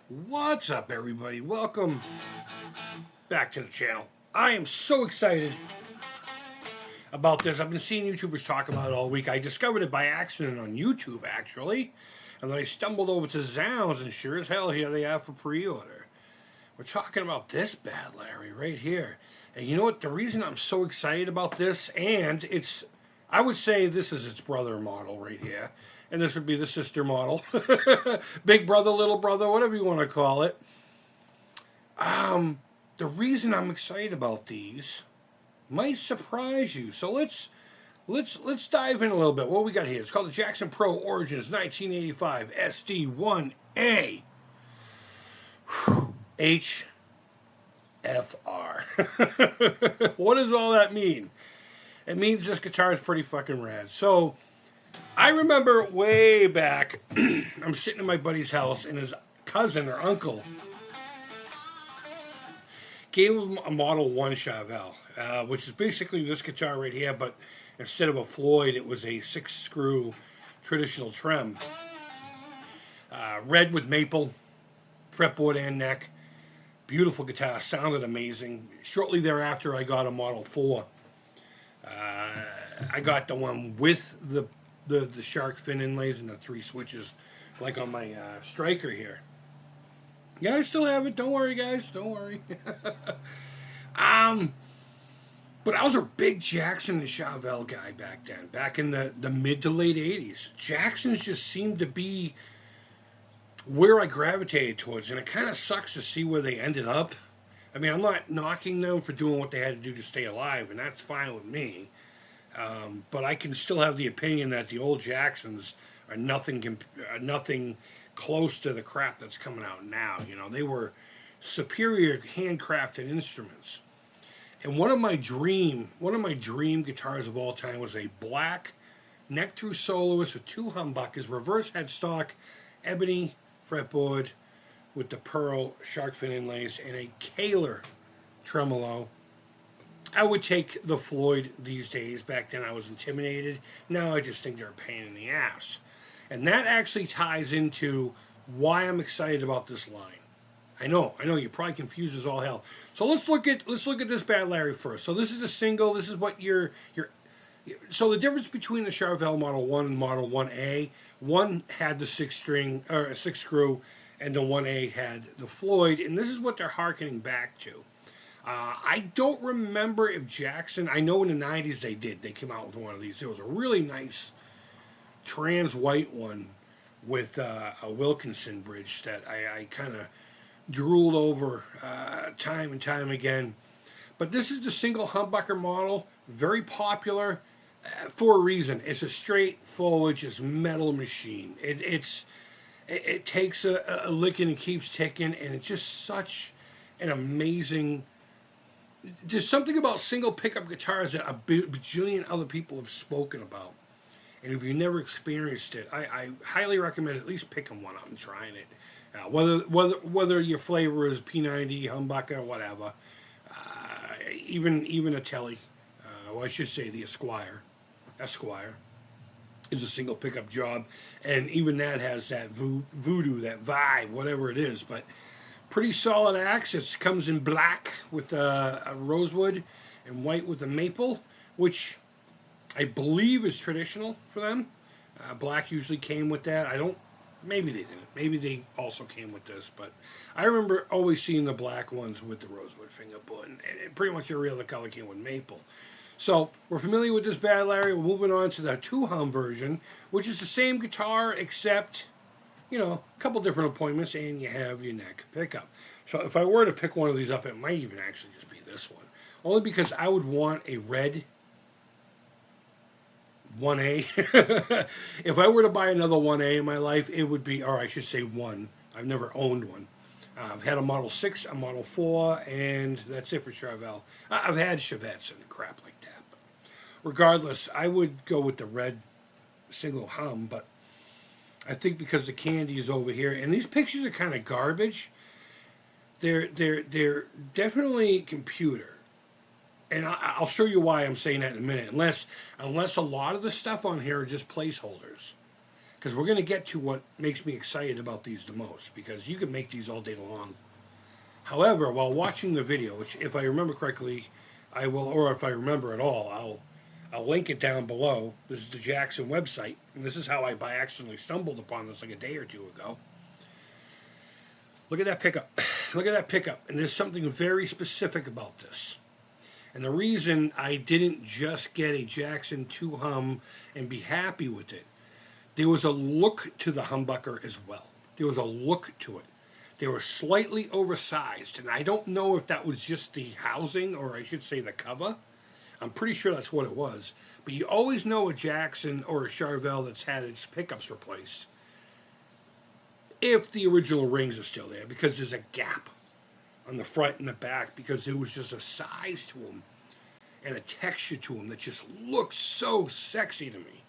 What's up, everybody? Welcome back to the channel. I am so excited about this. I've been seeing YouTubers talk about it all week. I discovered it by accident on YouTube, actually. And then I stumbled over to Zounds, and sure as hell, here they are for pre-order. We're talking about this bad Larry right here. And you know what? The reason I'm so excited about this, and I would say this is its brother model right here. And this would be the sister model. Big brother, little brother, whatever you want to call it. The reason I'm excited about these might surprise you. So let's dive in a little bit. What we got here? It's called the Jackson Pro Origins 1985 SD1A. HFR. What does all that mean? It means this guitar is pretty fucking rad. So I remember way back, I'm sitting in my buddy's house, and his cousin or uncle gave him a Model 1 Chevelle, which is basically this guitar right here, but instead of a Floyd, it was a 6-screw traditional trem. Red with maple, fretboard and neck. Beautiful guitar, sounded amazing. Shortly thereafter, I got a Model 4. I got the one with the shark fin inlays and the 3 switches, like on my striker here. Yeah, I still have it. Don't worry, guys. Don't worry. But I was a big Jackson and Chevelle guy back then, back in the mid to late 80s. Jacksons just seemed to be where I gravitated towards, and it kind of sucks to see where they ended up. I mean, I'm not knocking them for doing what they had to do to stay alive, and that's fine with me. But I can still have the opinion that the old Jacksons are nothing close to the crap that's coming out now. You know, they were superior handcrafted instruments. And one of my dream guitars of all time was a black neck through soloist with 2 humbuckers, reverse headstock, ebony fretboard with the pearl shark fin inlays, and a Kahler tremolo. I would take the Floyd these days. Back then I was intimidated. Now I just think they're a pain in the ass. And that actually ties into why I'm excited about this line. I know, you're probably confused as all hell. So let's look at this bad Larry first. So this is a single. This is what so the difference between the Chevelle Model 1 and Model 1A, one had the 6-screw, and the 1A had the Floyd, and this is what they're hearkening back to. I don't remember if Jackson, I know in the 90s they did. They came out with one of these. It was a really nice trans white one with a Wilkinson bridge that I kind of drooled over time and time again. But this is the single humbucker model, very popular for a reason. It's a straightforward, just metal machine. It takes a licking and keeps ticking, and it's just such an amazing. There's something about single pickup guitars that a bajillion other people have spoken about. And if you've never experienced it, I highly recommend at least picking one up and trying it. Whether your flavor is P90, humbucker, whatever. Even a Telly, well, I should say the Esquire is a single pickup job. And even that has that voodoo, that vibe, whatever it is. But pretty solid axe. It comes in black with a rosewood and white with a maple, which I believe is traditional for them. Black usually came with that. Maybe they didn't. Maybe they also came with this. But I remember always seeing the black ones with the rosewood fingerboard. And pretty much every other color came with maple. So we're familiar with this bad Larry. We're moving on to the 2-hum version, which is the same guitar except, a couple different appointments, and you have your neck pickup. So if I were to pick one of these up, it might even actually just be this one. Only because I would want a red 1A. If I were to buy another 1A in my life, it would be, or I should say 1. I've never owned one. I've had a Model 6, a Model 4, and that's it for Chevelle. I've had Chevettes and crap like that. But regardless, I would go with the red single hum, but I think because the candy is over here, and these pictures are kind of garbage. They're definitely computer. And I'll show you why I'm saying that in a minute. Unless a lot of the stuff on here are just placeholders. because we're going to get to what makes me excited about these the most, because you can make these all day long. However, while watching the video, which if I remember correctly, I will, or if I remember at all, I'll link it down below. This is the Jackson website, and this is how I by accidentally stumbled upon this like a day or two ago. Look at that pickup. Look at that pickup. And there's something very specific about this. And the reason I didn't just get a Jackson 2 hum and be happy with it, there was a look to the humbucker as well. There was a look to it. They were slightly oversized, and I don't know if that was just the housing, or I should say the cover. I'm pretty sure that's what it was. But you always know a Jackson or a Charvel that's had its pickups replaced, if the original rings are still there, because there's a gap on the front and the back, because there was just a size to them and a texture to them that just looked so sexy to me.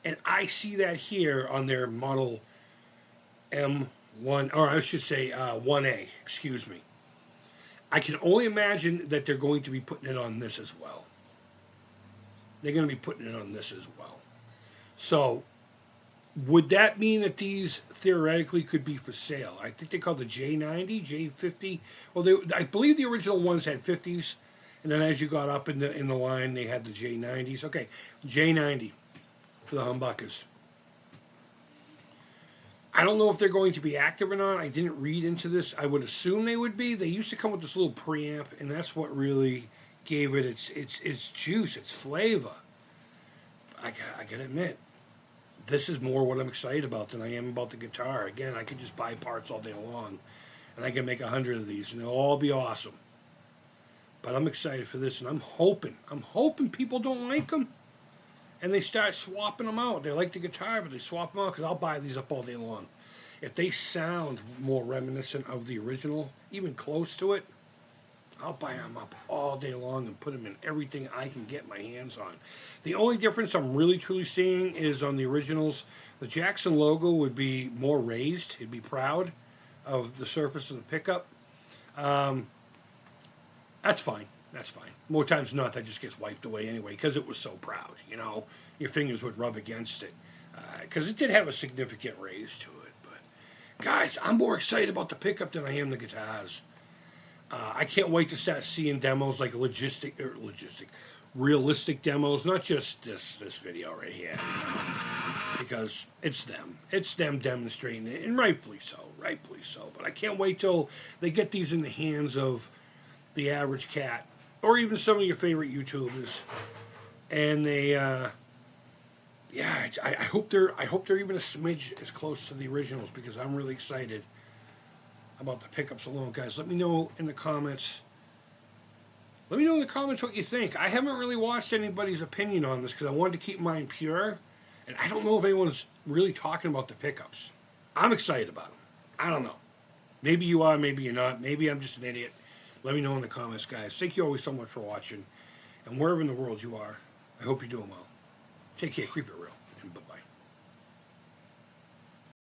And I see that here on their model M1, or I should say 1A, excuse me. I can only imagine that they're going to be putting it on this as well. They're going to be putting it on this as well. So, would that mean that these theoretically could be for sale? I think they call the J90, J50. Well, I believe the original ones had 50s, and then as you got up in the line, they had the J90s. Okay, J90 for the humbuckers. I don't know if they're going to be active or not. I didn't read into this. I would assume they would be. They used to come with this little preamp, and that's what really gave it its juice, its flavor. I gotta admit, this is more what I'm excited about than I am about the guitar. Again, I could just buy parts all day long, and I can make 100 of these, and they'll all be awesome. But I'm excited for this, and I'm hoping people don't like them, and they start swapping them out. They like the guitar, but they swap them out, because I'll buy these up all day long. If they sound more reminiscent of the original, even close to it, I'll buy them up all day long and put them in everything I can get my hands on. The only difference I'm really truly seeing is on the originals. The Jackson logo would be more raised. It'd be proud of the surface of the pickup. That's fine. That's fine. More times than not, that just gets wiped away anyway, because it was so proud, you know. Your fingers would rub against it. Because it did have a significant raise to it. But, guys, I'm more excited about the pickup than I am the guitars. I can't wait to start seeing demos like realistic demos, not just this video right here, because it's them demonstrating it, and rightfully so. But I can't wait till they get these in the hands of the average cat, or even some of your favorite YouTubers, and they, I hope they're even a smidge as close to the originals, because I'm really excited about the pickups alone, guys. Let me know in the comments. Let me know in the comments what you think. I haven't really watched anybody's opinion on this, because I wanted to keep mine pure, and I don't know if anyone's really talking about the pickups. I'm excited about them. I don't know. Maybe you are, maybe you're not. Maybe I'm just an idiot. Let me know in the comments, guys. Thank you always so much for watching, and wherever in the world you are, I hope you're doing well. Take care, keep it real, and bye-bye.